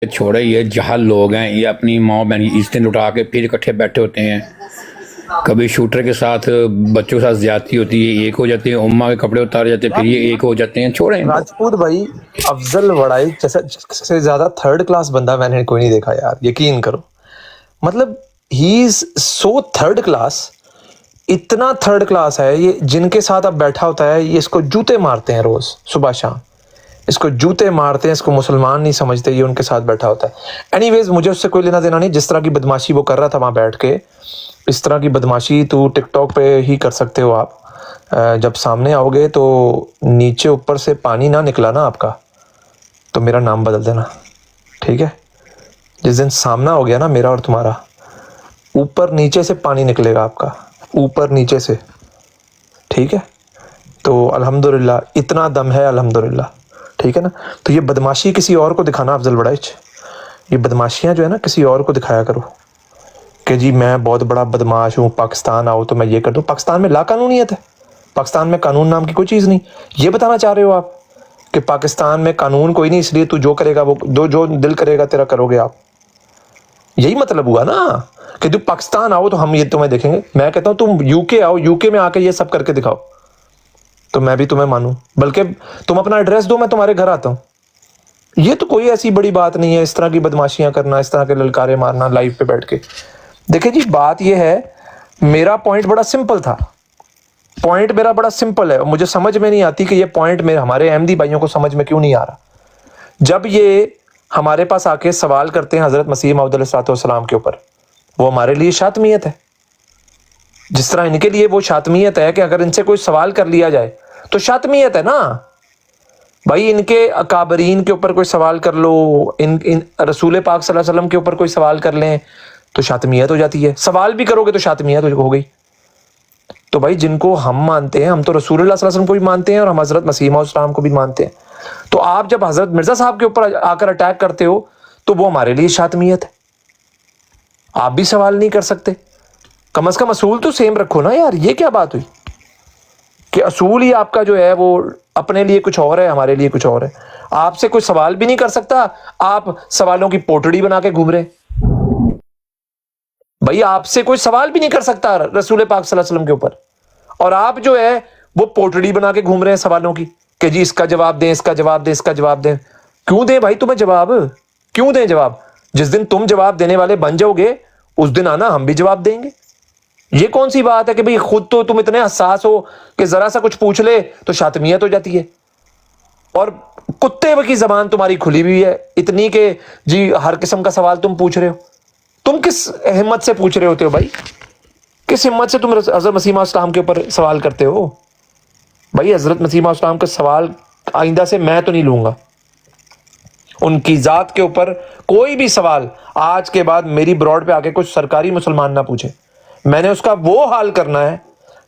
چھوڑے یہ جہل لوگ ہیں، یہ اپنی ماں بہن کی عزتیں لٹا کے پھر اکٹھے بیٹھے ہوتے ہیں. کبھی شوٹر کے ساتھ بچوں کے ساتھ زیادتی ہوتی ہے، ایک ہو جاتے ہیں، اماں کے کپڑے اتار جاتے ہیں، پھر یہ ایک ہو جاتے ہیں. چھوڑیں. راجپوت بھائی افضل وڑائی سے زیادہ تھرڈ کلاس بندہ میں نے کوئی نہیں دیکھا یار، یقین کرو. مطلب ہی از سو تھرڈ کلاس، اتنا تھرڈ کلاس ہے یہ. جن کے ساتھ اب بیٹھا ہوتا ہے یہ اس کو جوتے مارتے ہیں روز صبح شام، اس کو جوتے مارتے ہیں، اس کو مسلمان نہیں سمجھتے، یہ ان کے ساتھ بیٹھا ہوتا ہے. اینی ویز مجھے اس سے کوئی لینا دینا نہیں. جس طرح کی بدماشی وہ کر رہا تھا وہاں بیٹھ کے، اس طرح کی بدماشی تو ٹک ٹاک پہ ہی کر سکتے ہو آپ. جب سامنے آؤ گے تو نیچے اوپر سے پانی نہ نکلا نا آپ کا تو میرا نام بدل دینا، ٹھیک ہے؟ جس دن سامنا ہو گیا نا میرا اور تمہارا، اوپر نیچے سے پانی نکلے گا آپ کا، اوپر نیچے سے، ٹھیک ہے؟ تو الحمدللہ اتنا دم ہے الحمدللہ، ٹھیک ہے نا؟ تو یہ بدماشی کسی اور کو دکھانا افضل وڑائچ، یہ بدماشیاں جو ہے نا کسی اور کو دکھایا کرو کہ جی میں بہت بڑا بدماش ہوں، پاکستان آؤ تو میں یہ کر دوں. پاکستان میں لا قانونیت ہے، پاکستان میں قانون نام کی کوئی چیز نہیں. یہ بتانا چاہ رہے ہو آپ کہ پاکستان میں قانون کوئی نہیں، اس لیے تو جو کرے گا وہ جو دل کرے گا تیرا کرو گے آپ؟ یہی مطلب ہوا نا کہ تم پاکستان آؤ تو ہم یہ تمہیں دیکھیں گے. میں کہتا ہوں تم یو کے آؤ، یو کے میں آ کے یہ سب کر کے دکھاؤ تو میں بھی تمہیں مانوں. بلکہ تم اپنا ایڈریس دو، میں تمہارے گھر آتا ہوں. یہ تو کوئی ایسی بڑی بات نہیں ہے اس طرح کی بدماشیاں کرنا، اس طرح کے للکارے مارنا لائیو پہ بیٹھ کے. دیکھیں جی بات یہ ہے، میرا پوائنٹ بڑا سمپل تھا، پوائنٹ میرا بڑا سمپل ہے. مجھے سمجھ میں نہیں آتی کہ یہ پوائنٹ ہمارے احمدی بھائیوں کو سمجھ میں کیوں نہیں آ رہا. جب یہ ہمارے پاس آ کے سوال کرتے ہیں حضرت مسیح موعود علیہ السلام کے اوپر، وہ ہمارے لیے شاتمیت ہے. جس طرح ان کے لیے وہ شاتمیت ہے کہ اگر ان سے کوئی سوال کر لیا جائے تو شاتمیت ہے نا بھائی. ان کے اکابرین کے اوپر کوئی سوال کر لو، ان رسول پاک صلی اللہ علیہ وسلم کے اوپر کوئی سوال کر لیں تو شاتمیت ہو جاتی ہے. سوال بھی کرو گے تو شاتمیت ہو گئی. تو بھائی جن کو ہم مانتے ہیں، ہم تو رسول اللہ صلی اللہ علیہ وسلم کو بھی مانتے ہیں اور ہم حضرت مسیح موعود السلام کو بھی مانتے ہیں. تو آپ جب حضرت مرزا صاحب کے اوپر آ کر اٹیک کرتے ہو تو وہ ہمارے لیے شاتمیت ہے. آپ بھی سوال نہیں کر سکتے، کم از کم اصول تو سیم رکھو نا یار. یہ کیا بات ہوئی کہ اصول ہی آپ کا جو ہے وہ اپنے لیے کچھ اور ہے، ہمارے لیے کچھ اور ہے. آپ سے کوئی سوال بھی نہیں کر سکتا، آپ سوالوں کی پوٹڑی بنا کے گھوم رہے. بھائی آپ سے کوئی سوال بھی نہیں کر سکتا رسول پاک صلی اللہ علیہ وسلم کے اوپر، اور آپ جو ہے وہ پوٹڑی بنا کے گھوم رہے ہیں سوالوں کی کہ جی اس کا جواب دیں، اس کا جواب دیں، اس کا جواب دیں. کیوں دیں بھائی تمہیں جواب؟ کیوں دیں جواب؟ جس دن تم جواب دینے والے بن جاؤ گے اس دن آنا، ہم بھی جواب دیں گے. یہ کون سی بات ہے کہ بھئی خود تو تم اتنے حساس ہو کہ ذرا سا کچھ پوچھ لے تو شاتمیت ہو جاتی ہے، اور کتے کی زبان تمہاری کھلی ہوئی ہے اتنی کہ جی ہر قسم کا سوال تم پوچھ رہے ہو. تم کس ہمت سے پوچھ رہے ہوتے ہو بھائی؟ کس ہمت سے تم حضرت مسیح موعود السلام کے اوپر سوال کرتے ہو؟ بھائی حضرت مسیح موعود السلام کا سوال آئندہ سے میں تو نہیں لوں گا. ان کی ذات کے اوپر کوئی بھی سوال آج کے بعد میری براڈ پہ آ کے کچھ سرکاری مسلمان نہ پوچھے. میں نے اس کا وہ حال کرنا ہے،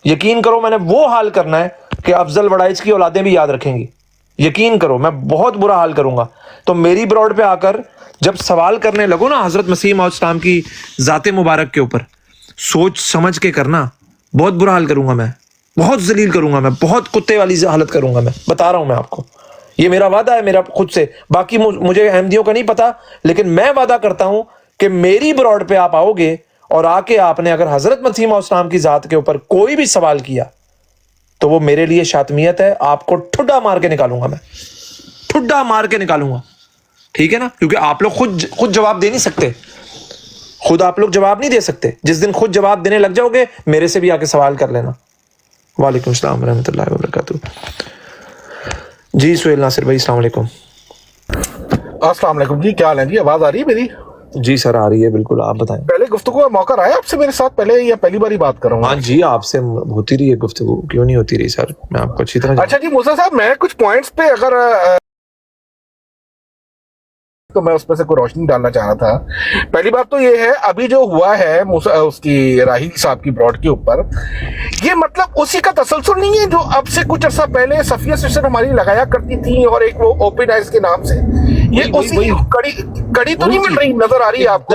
یقین کرو میں نے وہ حال کرنا ہے کہ افضل وڑائچ کی اولادیں بھی یاد رکھیں گی. یقین کرو میں بہت برا حال کروں گا. تو میری براڈ پہ آ کر جب سوال کرنے لگو نا حضرت مسیح موعود السلام کی ذات مبارک کے اوپر، سوچ سمجھ کے کرنا. بہت برا حال کروں گا میں، بہت ذلیل کروں گا میں، بہت کتے والی حالت کروں گا میں، بتا رہا ہوں میں آپ کو. یہ میرا وعدہ ہے میرا خود سے. باقی مجھے احمدیوں کا نہیں پتا، لیکن میں وعدہ کرتا ہوں کہ میری براڈ پہ آپ آؤ گے اور آ کے آپ نے اگر حضرت مسیح موعود السلام کی ذات کے اوپر کوئی بھی سوال کیا تو وہ میرے لیے شاتمیت ہے. آپ کو ٹھڈا مار کے نکالوں گا میں، ٹھڈا مار کے نکالوں گا، ٹھیک ہے نا؟ کیونکہ آپ لوگ خود جواب دے نہیں سکتے، خود آپ لوگ جواب نہیں دے سکتے. جس دن خود جواب دینے لگ جاؤ گے میرے سے بھی آ کے سوال کر لینا. وعلیکم السلام ورحمۃ اللہ وبرکاتہ. جی سہیل ناصر بھائی السلام علیکم. السلام علیکم جی، کیا حال ہے جی؟ آواز آ رہی ہے میری؟ جی سر آ رہی ہے بالکل، آپ بتائیں. پہلے گفتگو کا موقع رہا ہے آپ سے میرے ساتھ پہلے، یا پہلی باری بات کر رہا ہوں؟ ہاں جی آپ سے ہوتی رہی ہے گفتگو، کیوں نہیں ہوتی رہی سر، میں آپ کو اچھی طرح اچھا جی موسیٰ صاحب، میں کچھ پوائنٹس پہ اگر تو میں اس پہ سے کوئی روشنی ڈالنا چاہ رہا تھا. پہلی بات تو یہ ہے ابھی جو ہوا ہے اس کی راہیل صاحب کی براڈ کے اوپر، یہ مطلب اسی کا تسلسل نہیں ہے جو اب سے کچھ عرصہ پہلے صفیہ سسٹر ہماری لگایا کرتی تھی اور ایک وہ اوپن آئز کے نام سے، یہ اسی کڑی تو نہیں مل رہی نظر آ رہی ہے آپ کو؟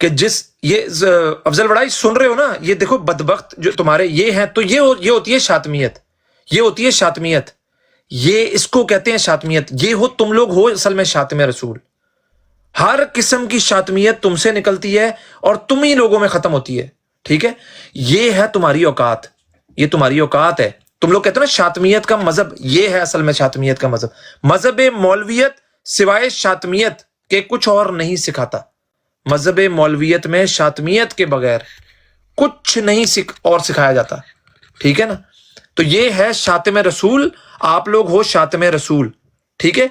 کہ جس یہ افضل وڑائی سن رہے ہو نا، یہ دیکھو بدبخت جو تمہارے یہ ہیں، تو یہ ہوتی ہے شاطمیت، یہ ہوتی ہے شاطمیت، یہ اس کو کہتے ہیں شاطمیت. یہ ہو تم لوگ ہو اصل میں شاطم رسول. ہر قسم کی شاطمیت تم سے نکلتی ہے اور تم ہی لوگوں میں ختم ہوتی ہے. ٹھیک ہے، یہ ہے تمہاری اوقات، یہ تمہاری اوقات ہے. تم لوگ کہتے ہو نا شاطمیت کا مذہب، یہ ہے اصل میں شاطمیت کا مذہب. مذہب مولویت سوائے شاطمیت کے کچھ اور نہیں سکھاتا. مذہب مولویت میں شاطمیت کے بغیر کچھ نہیں اور سکھایا جاتا. ٹھیک ہے نا، تو یہ ہے شاطم رسول. آپ لوگ ہو شاطم رسول. ٹھیک ہے،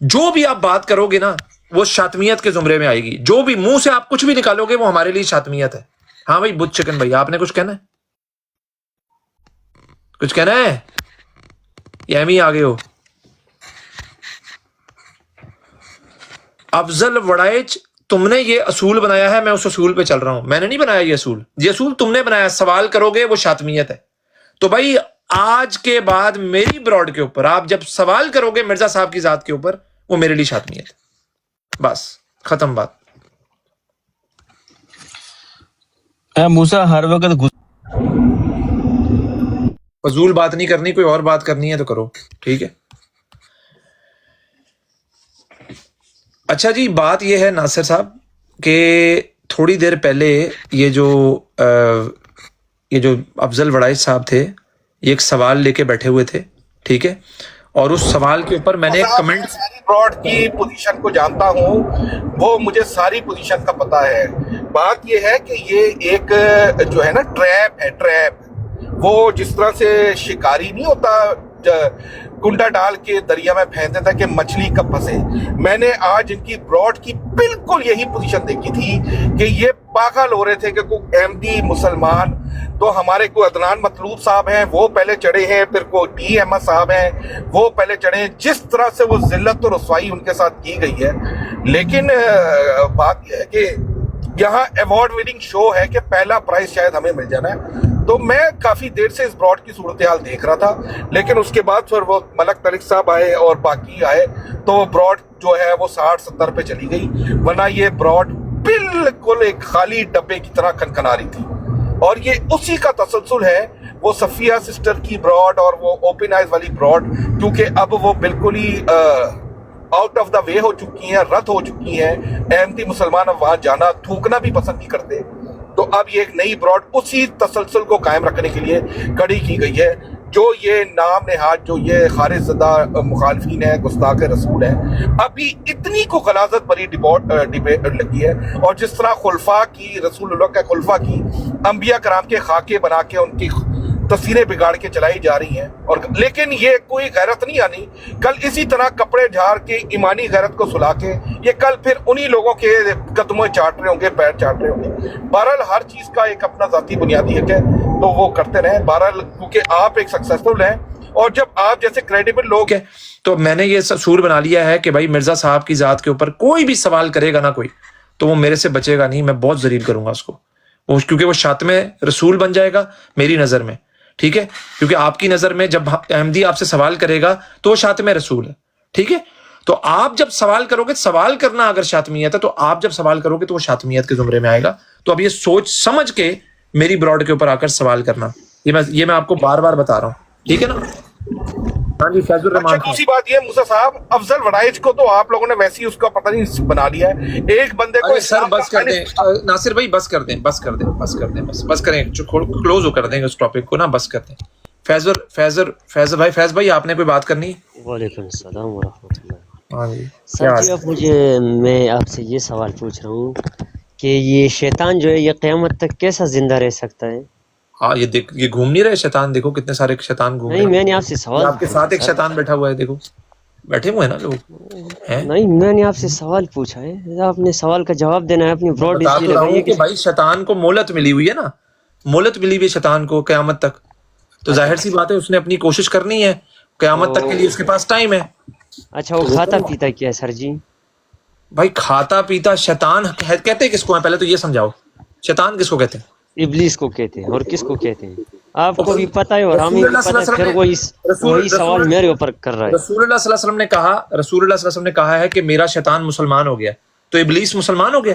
جو بھی آپ بات کرو گے نا وہ شاطمیت کے زمرے میں آئے گی. جو بھی منہ سے آپ کچھ بھی نکالو گے وہ ہمارے لیے شاطمیت ہے. ہاں بھائی بت چکن بھائی، آپ نے کچھ کہنا ہے؟ کچھ کہنا ہے یا ایم ہی آگے ہو؟ افضل وڑائچ، تم نے یہ اصول بنایا ہے، میں اس اصول پہ چل رہا ہوں. میں نے نہیں بنایا یہ اصول تم نے بنایا. سوال کرو گے وہ شاطمیت ہے. تو بھائی آج کے بعد میری براڈ کے اوپر آپ جب سوال کرو گے مرزا صاحب کی ذات کے اوپر، وہ میرے لیے شاطمیت ہے. بس ختم بات. موسیٰ ہر وقت فضول بات نہیں کرنی، کوئی اور بات کرنی ہے تو کرو. ٹھیک ہے، اچھا جی. بات یہ ہے ناصر صاحب کہ تھوڑی دیر پہلے یہ جو افضل وڑائچ صاحب تھے، یہ ایک سوال لے کے بیٹھے ہوئے تھے. ٹھیک ہے، اور اس سوال کے اوپر میں نے ایک کمنٹ، ساری براڈ کی پوزیشن کو جانتا ہوں، وہ مجھے ساری پوزیشن کا پتا ہے. بات یہ ہے کہ یہ ایک جو ہے نا ٹریپ ہے، ٹریپ. وہ جس طرح سے شکاری نہیں ہوتا کنڈا ڈال کے دریا میں پھینک دیتا کہ مچھلی کب پھنسے، میں نے آج ان کی براڈ کی بالکل یہی پوزیشن دیکھی تھی کہ یہ پاگل ہو رہے تھے کہ کوئی احمدی مسلمان، تو ہمارے کوئی عدنان مطلوب صاحب ہیں وہ پہلے چڑھے ہیں، پھر کوئی ٹی احمد صاحب ہیں وہ پہلے چڑھے ہیں. جس طرح سے وہ ذلت و رسوائی ان کے ساتھ کی گئی ہے. لیکن بات یہ ہے کہ یہاں ایوارڈ وننگ شو ہے کہ پہلا پرائز شاید ہمیں مل جانا ہے. تو میں کافی دیر سے اس براڈ کی صورتحال دیکھ رہا تھا، لیکن اس کے بعد پھر وہ ملک طارق صاحب آئے اور باقی آئے تو وہ براڈ جو ہے وہ 60-70 پہ چلی گئی. ورنہ یہ براڈ بالکل ایک خالی ڈبے کی طرح کھنکھنا رہی تھی. اور یہ اسی کا تسلسل ہے، وہ صفیہ سسٹر کی براڈ اور وہ اوپن آئز والی براڈ، کیونکہ اب وہ بالکل ہی آؤٹ آف دا وے ہو چکی ہیں، رد ہو چکی ہیں. احمدی مسلمان اب وہاں جانا تھوکنا بھی پسند نہیں کرتے. تو اب یہ ایک نئی براڈ اسی تسلسل کو قائم رکھنے کے لیے کھڑی کی گئی ہے. جو یہ نام نہاد جو یہ خارج زدہ مخالفین ہیں، گستاخ رسول ہیں، ابھی اتنی کو غلاظت بری ڈیبیٹ لگی ہے. اور جس طرح خلفاء کی، رسول اللہ کے خلفاء کی انبیاء کرام کے خاکے بنا کے ان کی تصویریں بگاڑ کے چلائی جا رہی ہیں. اور لیکن یہ کوئی غیرت نہیں آنی. کل اسی طرح کپڑے جھاڑ کے ایمانی غیرت کو سلا کے یہ کل پھر انہی لوگوں کے قدموں چاٹ رہے ہوں گے، پیر چاٹ رہے ہوں گے. بہرحال ہر چیز کا ایک اپنا ذاتی بنیادی حق ہے، تو وہ کرتے رہیں. بہرحال کیونکہ آپ ایک سکسیسفل ہیں اور جب آپ جیسے کریڈیبل لوگ ہیں، تو میں نے یہ اصول بنا لیا ہے کہ بھائی مرزا صاحب کی ذات کے اوپر کوئی بھی سوال کرے گا نا کوئی، تو وہ میرے سے بچے گا نہیں. میں بہت ذلیل کروں گا اس کو، کیونکہ وہ شاطم رسول بن جائے گا میری نظر میں. ٹھیک ہے، کیونکہ آپ کی نظر میں جب احمدی آپ سے سوال کرے گا تو وہ شاطم رسول ہے. ٹھیک ہے، تو آپ جب سوال کرو گے، سوال کرنا اگر شاطمیت ہے تو آپ جب سوال کرو گے تو وہ شاطمیت کے زمرے میں آئے گا. تو اب یہ سوچ سمجھ کے میری براڈ کے اوپر آ کر سوال کرنا، یہ میں آپ کو بار بار بتا رہا ہوں. ٹھیک ہے نا؟ ہاں جی فیض الرحمان. اچھا دوسری بات یہ موسیٰ صاحب، افضل وڑائچ کو تو آپ لوگوں نے ویسے ہی اس کا پتہ نہیں بنا لیا ہے. ایک بندے کو سر بس کر دیں ناصر بھائی، بس کر دیں بس کریں، کلوز کر دیں اس ٹاپک کو نا، بس کر دیں. فیض بھائی آپ نے کوئی بات کرنی؟ وعلیکم السلام ورحمۃ اللہ. ہاں جی سر جی، اب میں آپ سے یہ سوال پوچھ رہا ہوں کہ یہ شیطان جو ہے یہ قیامت تک کیسا زندہ رہ سکتا ہے؟ ہاں یہ گھوم نہیں رہے شیطان، دیکھو کتنے سارے شیطان گھوم رہے ہیں. نہیں، میں نے آپ سے سوال آپ کے ساتھ ایک شیطان بیٹھا ہوا ہے، دیکھو بیٹھے ہوئے ہیں نا لوگ. نہیں، میں نے آپ سے سوال پوچھا ہے، آپ نے سوال کا جواب دینا ہے. اپنی براڈ بتا اس لیے تو رہا ہوں لگائی کہ بھائی شیطان کو مہلت ملی ہوئی ہے نا، مہلت ملی ہوئی ہے شیطان کو قیامت تک. تو ظاہر سی بات ہے اس نے اپنی کوشش کرنی ہے، قیامت تک کے لیے اس کے پاس ٹائم ہے. اچھا، وہ کھاتا پیتا کیا ہے سر جی؟ بھائی کھاتا پیتا شیطان کہتے ہیں کس کو ہیں؟ پہلے تو یہ سمجھاؤ، شیطان کس کو کہتے ہیں؟ ابلیس کو کہتے ہیں. اور کس کو کہتے ہیں آپ کو بھی پتہ ہے اور ہمیں بھی پتہ ہے، پھر وہی سوال میرے اوپر کر رہا ہے. رسول اللہ صلی اللہ علیہ وسلم نے کہا ہے کہ میرا شیطان مسلمان ہو گیا، تو ابلیس مسلمان ہو گیا؟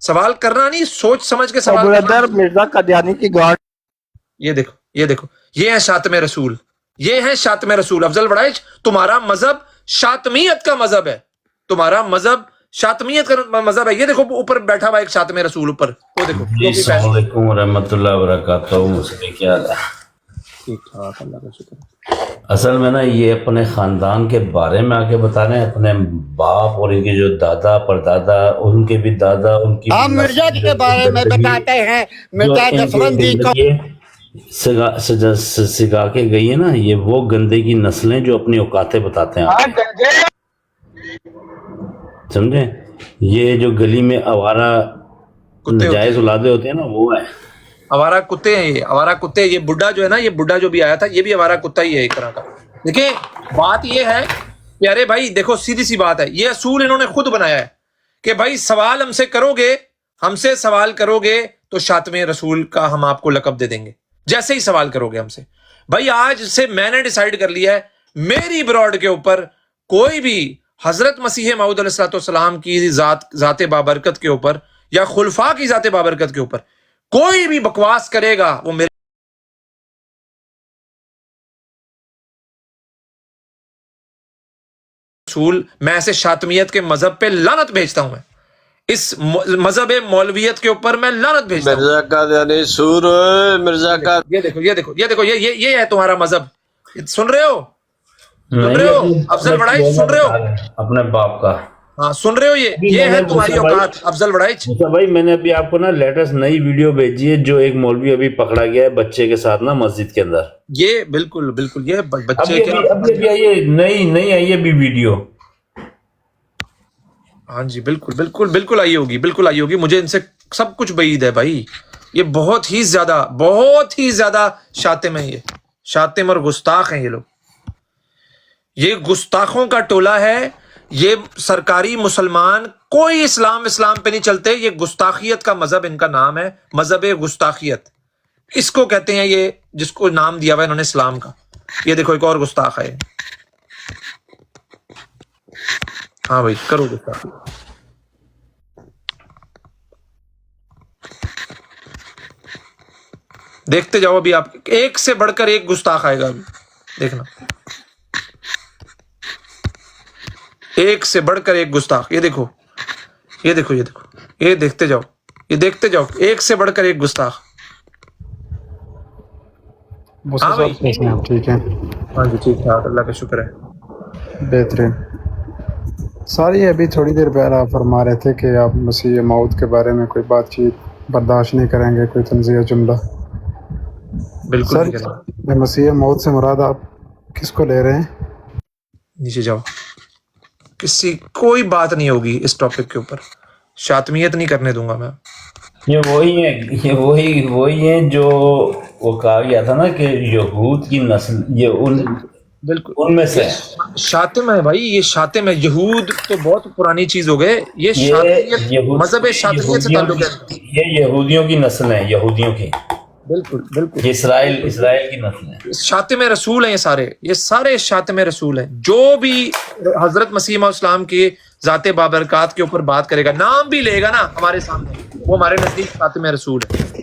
سوال کرنا نہیں، سوچ سمجھ کے سوال بردر مرزا قادیانی کی گاڑ. یہ دیکھو یہ دیکھو، یہ ہے شاطم رسول، یہ ہے شاطم رسول. افضل بڑائچ تمہارا مذہب شاطمیت کا مذہب ہے، تمہارا مذہب شاطمیت کا مذہب ہے. یہ دیکھو اوپر بیٹھا ہوا ایک شاطم رسول اوپر، وہ دیکھو. السلام علیکم ورحمۃ اللہ وبرکاتہ. مسئلے کیا حال ہے؟ ٹھیک ٹھاک، اللہ کا شکر. اصل میں نا یہ اپنے خاندان کے بارے میں آگے بتا رہے ہیں، اپنے باپ اور ان کے جو دادا پردادا، ان کے بھی دادا، ان کی آپ مرزا کے بارے میں بتاتے ہیں. مرزا جسوندی کو سگا کے گئی ہے نا، یہ وہ گندے کی نسلیں جو اپنی اوقاتیں بتاتے ہیں، سمجھیں؟ یہ جو گلی میں آوارہ ناجائز اولادیں ہوتے ہیں نا، وہ ہے آوارہ کتے ہیں. یہ آوارہ کتے، یہ بڈھا جو ہے نا، یہ بڈھا جو بھی آیا تھا یہ بھی آوارہ کتا ہی ہے ایک طرح کا. دیکھیں بات یہ ہے کہ ارے بھائی دیکھو سیدھی سی بات ہے، یہ اصول انہوں نے خود بنایا ہے کہ بھائی سوال ہم سے کرو گے، ہم سے سوال کرو گے تو شاطم رسول کا ہم آپ کو لقب دے دیں گے جیسے ہی سوال کرو گے ہم سے. بھائی آج سے میں نے ڈیسائیڈ کر لیا ہے، میری براڈ کے اوپر کوئی بھی حضرت مسیح موعود علیہ الصلوۃ والسلام کی ذات بابرکت کے اوپر یا خلفاء کی ذات بابرکت کے اوپر کوئی بھی بکواس کرے گا، وہ میرے رسول، میں ایسے شاطمیت کے مذہب پہ لعنت بھیجتا ہوں. میں اس مذہب مولویت کے اوپر میں لعنت بھیجتا ہوں. مرزا قادیانی سور، مرزا کا یہ دیکھو یہ دیکھو یہ دیکھو، یہ ہے تمہارا مذہب. سن رہے ہو؟ سن رہے ہو افضل بڑائچ؟ سن رہے ہو اپنے باپ کا؟ ہاں سن رہے ہو؟ یہ ہے تمہاری اوقات افضل بڑائچ. بھائی میں نے ابھی آپ کو نا لیٹسٹ نئی ویڈیو بھیجی ہے، جو ایک مولوی ابھی پکڑا گیا ہے بچے کے ساتھ نا مسجد کے اندر. یہ بالکل بالکل یہ بچے کے ابھی آئیے نئی آئی ہے ابھی ویڈیو. ہاں جی بالکل بالکل بالکل آئی ہوگی، بالکل آئی ہوگی. مجھے ان سے سب کچھ بعید ہے بھائی. یہ بہت ہی زیادہ شاطم ہیں، یہ شاطم اور گستاخ ہیں یہ لوگ. یہ گستاخوں کا ٹولہ ہے. یہ سرکاری مسلمان کوئی اسلام پہ نہیں چلتے. یہ گستاخیت کا مذہب ان کا نام ہے، مذہب گستاخیت اس کو کہتے ہیں. یہ جس کو نام دیا ہوا ہے انہوں نے اسلام کا. یہ دیکھو ایک اور گستاخ ہے. ہاں بھائی کرو گستاخی. دیکھتے جاؤ ابھی، آپ ایک سے بڑھ کر ایک گستاخ آئے گا ابھی دیکھنا، ایک سے بڑھ کر ایک گستاخ. یہ دیکھو یہ دیکھو یہ دیکھو، یہ دیکھتے جاؤ، یہ دیکھتے جاؤ، ایک سے بڑھ کر ایک گستاخ. ہاں بھائی ٹھیک ہے، ہاں جی ٹھیک ٹھاک، اللہ کا شکر ہے. بہترین. ساری ابھی تھوڑی دیر پہلے آپ فرما رہے تھے کہ آپ مسیح موعود کے بارے میں کوئی بات چیت برداشت نہیں کریں گے، کوئی تنزیہ جملہ. بالکل سر نہیں کرنا. مسیح موعود سے مراد آپ کس کو لے رہے ہیں؟ نیچے جاؤ. کوئی بات نہیں ہوگی اس ٹاپک کے اوپر. شاطمیت نہیں کرنے دوں گا میں. یہ وہی ہیں جو وہ کہا گیا تھا نا کہ یہود کی نسل، یہ بالکل ان میں سے شاطم ہے بھائی. یہ شاطم ہے. یہود تو بہت پرانی چیز ہو گئے. یہ شاطمیت مذہب شاطمیت سے تعلق ہے. یہ یہودیوں کی نسل ہے، یہودیوں کی. بالکل بالکل یہ اسرائیل کی نسل ہے. شاطم رسول ہیں یہ سارے شاطم رسول ہیں. جو بھی حضرت مسیح موعود اسلام کی ذات بابرکات کے اوپر بات کرے گا، نام بھی لے گا نا ہمارے سامنے، وہ ہمارے نزدیک شاطم رسول ہے.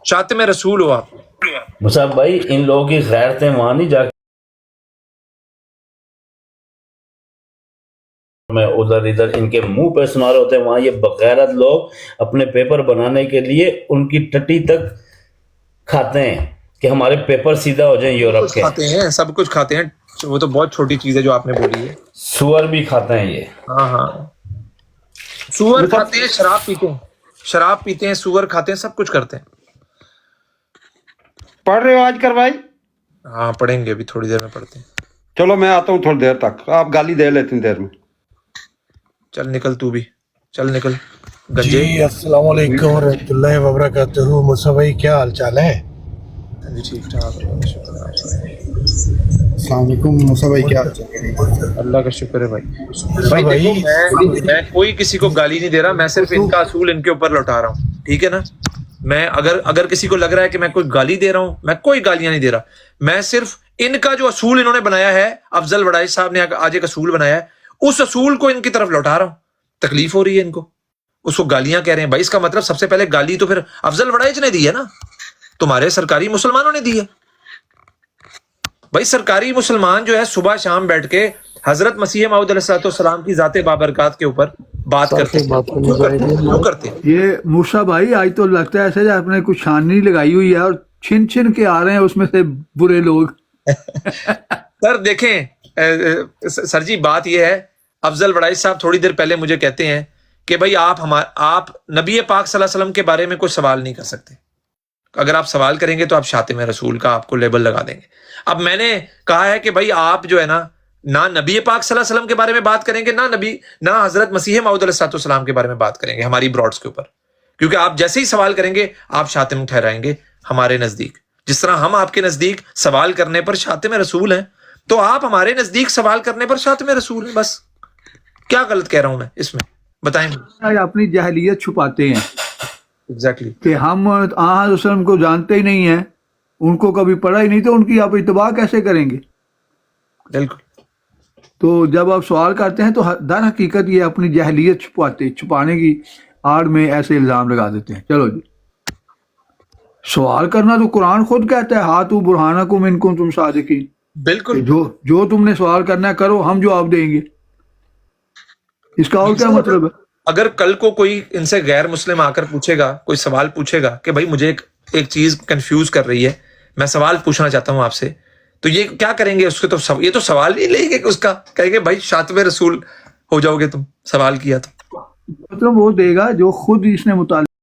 شاطم رسول ہو آپ. مصعب بھائی ان لوگوں کی غیرتیں وہاں نہیں جا میں ادھر ان کے منہ پہ سنا رہے ہوتے ہیں. وہاں یہ بغیرت لوگ اپنے پیپر بنانے کے لیے ان کی ٹٹی تک کھاتے ہیں کہ ہمارے پیپر سیدھا ہو جائیں. یورپ کے کھاتے ہیں، سب کچھ کھاتے ہیں. وہ تو بہت چھوٹی چیز ہے جو آپ نے بولی ہے. سور بھی کھاتے ہیں یہ. ہاں سور کھاتے ہیں، شراب پیتے ہیں، سور کھاتے ہیں، سب کچھ کرتے ہیں. پڑھ رہے ہو آج کر بھائی؟ ہاں پڑھیں گے، ابھی تھوڑی دیر میں پڑھتے ہیں. چلو میں آتا ہوں تھوڑی دیر تک، آپ گالی دے لیتے ہیں دیر میں. چل نکل، تو بھی چل نکل گنجے. جی السلام علیکم ورحمۃ اللہ وبرکاتہ. موسیٰ بھائی کیا حال چال ہے؟ جی ٹھیک ٹھاک، السلام علیکم موسیٰ بھائی، کیا حال چال ہے؟ اللہ کا شکر ہے بھائی. دیکھو میں کوئی کسی کو گالی نہیں دے رہا، میں صرف ان کا اصول ان کے اوپر لوٹا رہا ہوں، ٹھیک ہے نا. میں اگر کسی کو لگ رہا ہے کہ میں کوئی گالی دے رہا ہوں، میں کوئی گالیاں نہیں دے رہا. میں صرف ان کا جو اصول انہوں نے بنایا ہے، افضل بڑائچ صاحب نے آج ایک اصول بنایا ہے، اس اصول کو ان کی طرف لوٹا رہا ہوں. تکلیف ہو رہی ہے ان کو، اس کو گالیاں کہہ رہے ہیں. بھائی اس کا مطلب سب سے پہلے گالی تو پھر افضل وڑائچ نے دی ہے نا, تمہارے سرکاری مسلمانوں نے دی ہے. بھائی سرکاری مسلمان جو ہے صبح شام بیٹھ کے حضرت مسیح موعود علیہ السلام کی ذات بابرکات کے اوپر بات کرتے ہیں. کیوں کرتے ہیں یہ موسیٰ بھائی؟ آج تو لگتا ہے ایسے آپ نے کچھ چھاننی لگائی ہوئی ہے اور چھن چھن کے آ رہے ہیں اس میں سے برے لوگ. سر دیکھیں سر جی, بات یہ ہے, افضل وڑائچ صاحب تھوڑی دیر پہلے مجھے کہتے ہیں کہ بھائی آپ نبی پاک صلی اللہ علیہ وسلم کے بارے میں کوئی سوال نہیں کر سکتے. اگر آپ سوال کریں گے تو آپ شاتم رسول کا آپ کو لیبل لگا دیں گے. اب میں نے کہا ہے کہ بھائی آپ جو ہے نا نہ نبی پاک صلی اللہ علیہ وسلم کے بارے میں بات کریں گے, نہ حضرت مسیح موعود علیہ السلام کے بارے میں بات کریں گے ہماری براڈس کے اوپر, کیونکہ آپ جیسے ہی سوال کریں گے آپ شاتم ٹھہرائیں گے ہمارے نزدیک. جس طرح ہم آپ کے نزدیک سوال کرنے پر شاتم رسول ہیں, تو آپ ہمارے نزدیک سوال کرنے پر شاتم رسول ہیں. بس کیا غلط کہہ رہا ہوں میں اس میں, بتائیں. اپنی جاہلیت چھپاتے ہیں ایگزیکٹلی کہ ہم آن وسلم کو جانتے ہی نہیں ہیں, ان کو کبھی پڑھا ہی نہیں, تو ان کی آپ اتباع کیسے کریں گے؟ بالکل. تو جب آپ سوال کرتے ہیں تو در حقیقت یہ اپنی جاہلیت چھپانے کی آڑ میں ایسے الزام لگا دیتے ہیں. چلو جی, سوال کرنا تو قرآن خود کہتا ہے ہاتھو برہانکم ان کنتم صادقین. بالکل, جو تم نے سوال کرنا ہے کرو, ہم جواب دیں گے. اس کا اور کیا مطلب ہے؟ اگر کل کو کوئی ان سے غیر مسلم آ کر پوچھے گا, کوئی سوال پوچھے گا کہ بھائی مجھے ایک چیز کنفیوز کر رہی ہے, میں سوال پوچھنا چاہتا ہوں آپ سے, تو یہ کیا کریں گے؟ اس کے تو یہ تو سوال ہی لیں گے, اس کا کہیں گے بھائی شاتم رسول ہو جاؤ گے تم, سوال کیا تو. مطلب وہ دے گا جو خود اس نے مطالعہ